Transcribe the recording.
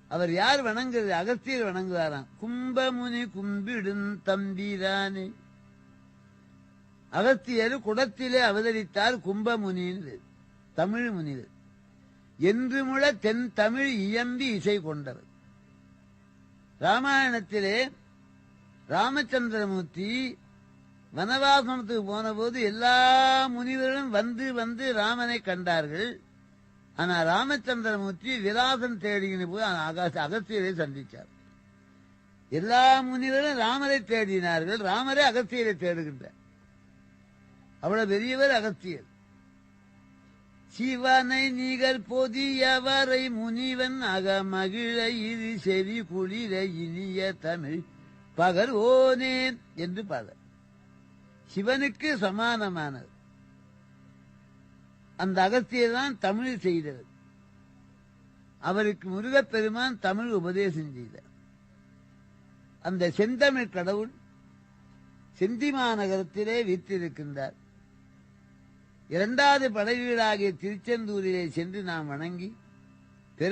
அவர் யார் வணங்குறது? அகஸ்தியர் வணங்குவாராம். கும்பமுனி கும்பிடும் தம்பிரானே. அகஸ்தியர் குடத்திலே அவதரித்தார். கும்பமுனின்னு தமிழ் முனிவர். என்று முழ தென் தமிழ் இயம்பி இசை கொண்டவர். ராமாயணத்திலே ராமச்சந்திரமூர்த்தி வனவாசனத்துக்கு போன போது எல்லா முனிவர்களும் வந்து வந்து ராமனை கண்டார்கள். ஆனா ராமச்சந்திரமூர்த்தி விலாசம் தேடிக்கின்னு போய் அகஸ்தியரை சந்திச்சார். எல்லா முனிவரும் ராமரை தேடினார்கள். ராமரே அகஸ்தியரை தேடுகின்றார். அவ்வளவு பெரியவர் அகஸ்தியர். சிவனை நிகர் பொதியவரை முனிவன் அகமகிழ இது செவி குளிர இனிய தமிழ் பகர்வோனே என்று பாடல். சிவனுக்கு சமானமானது அந்த அகஸ்தியர் தான் தமிழ் செய்தவர். அவருக்கு முருகப்பெருமான் தமிழ் உபதேசம் செய்தார். அந்த செந்தமிழ் கடவுள் செந்திமாநகரத்திலே வீற்றிருக்கின்றார். இரண்டாவது படை வீடாகிய திருச்செந்தூரிலே சென்று நாம் வணங்கி